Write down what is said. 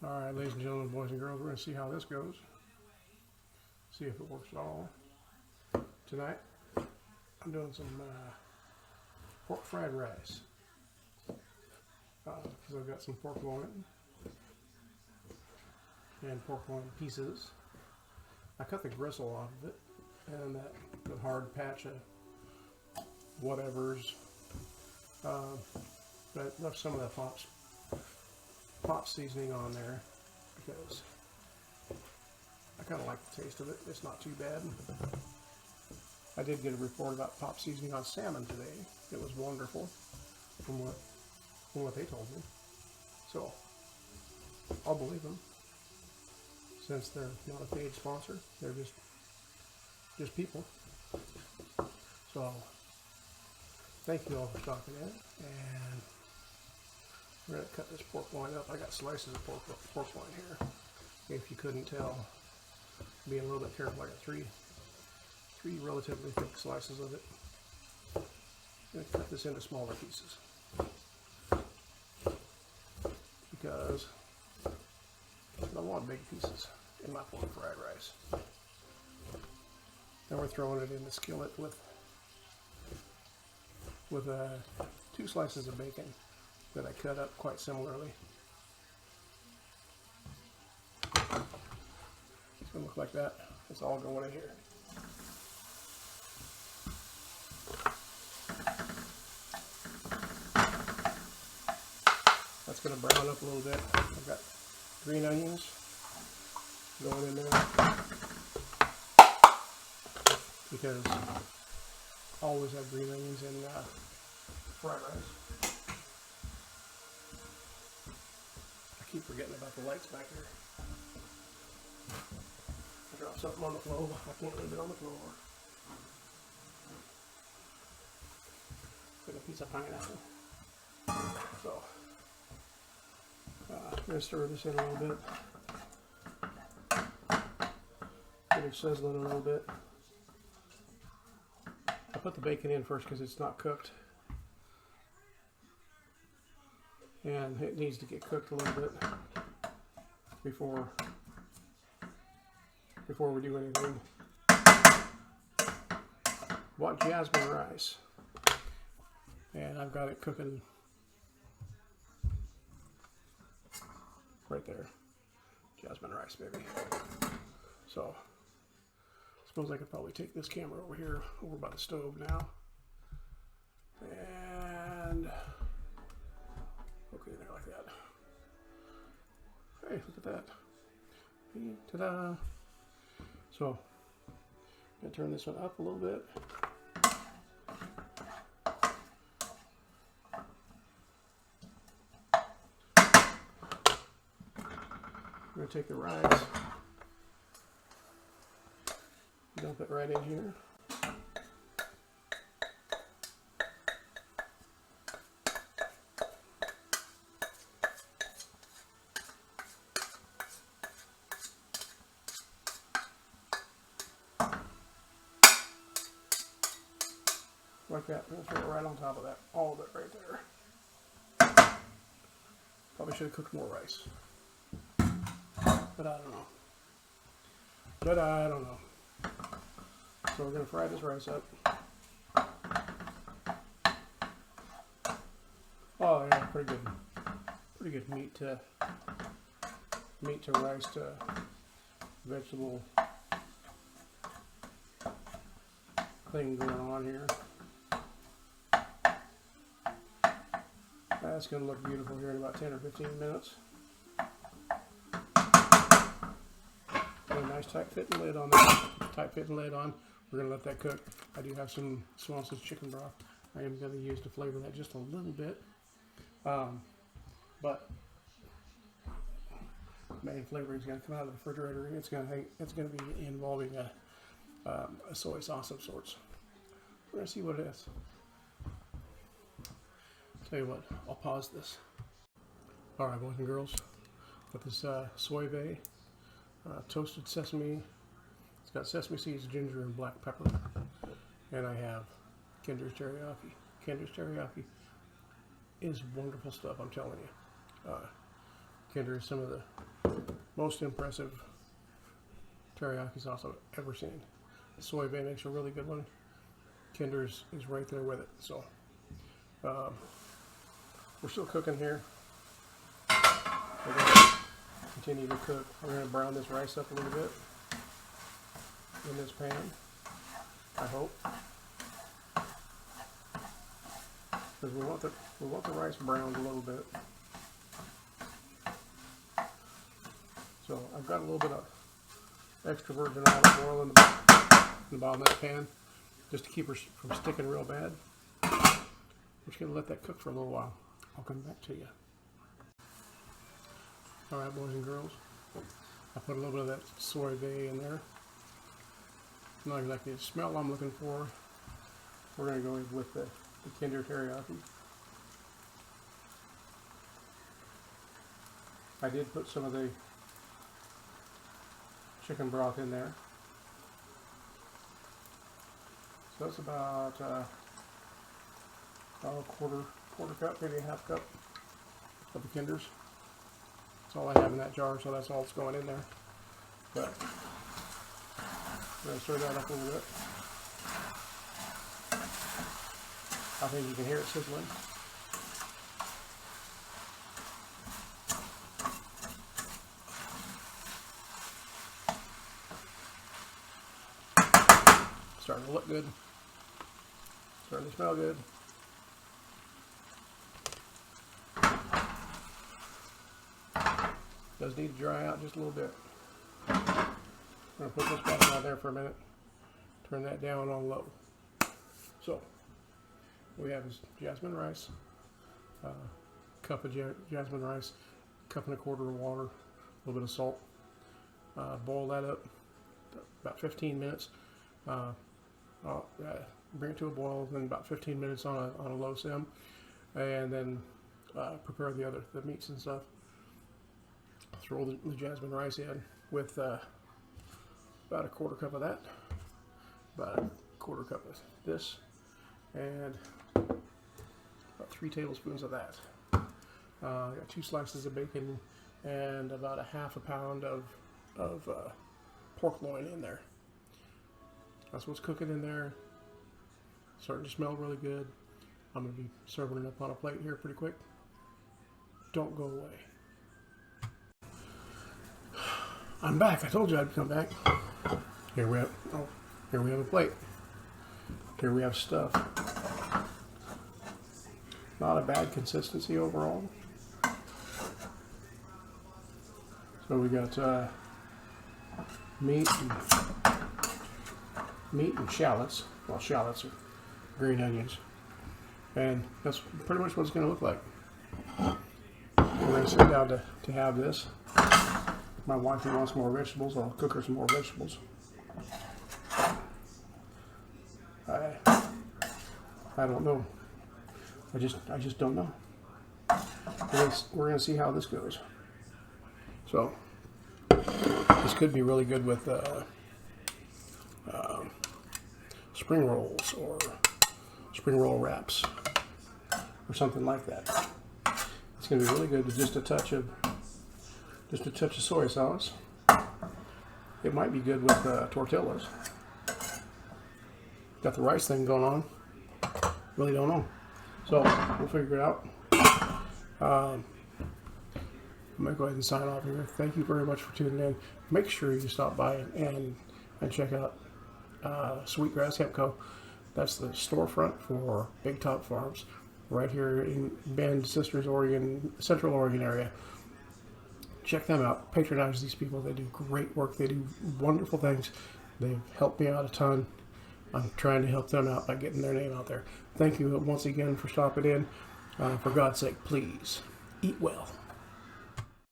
Alright, ladies and gentlemen, boys and girls, we're going to see how this goes. See if it works at all. Tonight, I'm doing some pork fried rice. Because I've got some pork loin and pork loin pieces. I cut the gristle off of it, and that hard patch of whatever's. But I left some of that pop seasoning on there because I kind of like the taste of it. It's not too bad. I did get a report about pop seasoning on salmon today. It was wonderful from what they told me. So I'll believe them, since they're not a paid sponsor. They're just people. So thank you all for stopping in, and we're going to cut this pork loin up. I got slices of pork loin here. If you couldn't tell, being a little bit careful, I got three relatively thick slices of it. I'm going to cut this into smaller pieces because I don't want big pieces in my pork fried rice. Then we're throwing it in the skillet with 2 slices of bacon that I cut up quite similarly. It's going to look like that. It's all going in here. That's going to brown up a little bit. I've got green onions going in there because I always have green onions in fried rice. I keep forgetting about the lights back here. I dropped something on the floor. I can't leave it on the floor. Like a piece of pineapple. So I'm going to stir this in a little bit. Get it sizzling a little bit. I put the bacon in first because it's not cooked, and it needs to get cooked a little bit before we do anything. Bought jasmine rice, and I've got it cooking right there. Jasmine rice, baby. So I suppose I could probably take this camera over here, over by the stove now, and okay, there, like that. Hey, look at that. Ta-da! So I'm gonna turn this one up a little bit. I'm gonna take the rice, dump it right in here. Like that. I'm gonna throw it right on top of that. All of it right there. Probably should have cooked more rice. But I don't know. So we're going to fry this rice up. Oh yeah, pretty good meat to rice to vegetable thing going on here. That's going to look beautiful here in about 10 or 15 minutes. Got a nice tight fitting lid on that. We're going to let that cook. I do have some Swanson's chicken broth. I am going to use to flavor that just a little bit. But main flavoring is going to come out of the refrigerator, and it's going to be involving a soy sauce of sorts. We're going to see what it is. Tell you what, I'll pause this. Alright, boys and girls, got this soy bay, toasted sesame. It's got sesame seeds, ginger, and black pepper. And I have Kinder's teriyaki. Kinder's teriyaki is wonderful stuff, I'm telling you. Kinder is some of the most impressive teriyaki sauce I've ever seen. The soy bay makes a really good one. Kinder's is right there with it. So we're still cooking here. We're going to continue to cook. We're going to brown this rice up a little bit in this pan, I hope, because we want the rice browned a little bit. So I've got a little bit of extra virgin olive oil in the bottom of that pan, just to keep her from sticking real bad. We're just going to let that cook for a little while. I'll come back to you. Alright, boys and girls, I put a little bit of that soy bay in there. Not exactly the smell I'm looking for. We're going to go with the Kinder teriyaki. I did put some of the chicken broth in there. So that's about a quarter cup, maybe a half cup of the Kinders. That's all I have in that jar, so that's all that's going in there. But I'm going to stir that up a little bit. I think you can hear it sizzling. Starting to look good. Starting to smell good. Does need to dry out just a little bit. I'm going to put this back out there for a minute. Turn that down on low. So, we have this jasmine rice, cup of jasmine rice, cup and a quarter of water, a little bit of salt. Boil that up about 15 minutes. Bring it to a boil, then about 15 minutes on a low sim, and then prepare the meats and stuff. Throw the jasmine rice in with about a quarter cup of that, about a quarter cup of this, and about 3 tablespoons of that. I got 2 slices of bacon and about a half a pound of pork loin in there. That's what's cooking in there. Starting to smell really good. I'm going to be serving it up on a plate here pretty quick. Don't go away. I'm back. I told you I'd come back. Here we have a plate. Here we have stuff. Not a bad consistency overall. So we got meat and shallots. Well, shallots are green onions, and that's pretty much what it's going to look like. We're going to sit down to have this. My wife wants more vegetables. I'll cook her some more vegetables. I don't know. I just don't know. We're going to see how this goes. So this could be really good with spring rolls or spring roll wraps or something like that. It's going to be really good with just a touch of soy sauce. It might be good with tortillas. Got the rice thing going on. Really don't know. So we'll figure it out. I'm going to go ahead and sign off here. Thank you very much for tuning in. Make sure you stop by and check out Sweetgrass Hemp Co. That's the storefront for Big Top Farms right here in Bend, Sisters, Oregon, Central Oregon area. Check them out. Patronize these people. They do great work. They do wonderful things. They've helped me out a ton. I'm trying to help them out by getting their name out there. Thank you once again for stopping in. For God's sake, please eat well.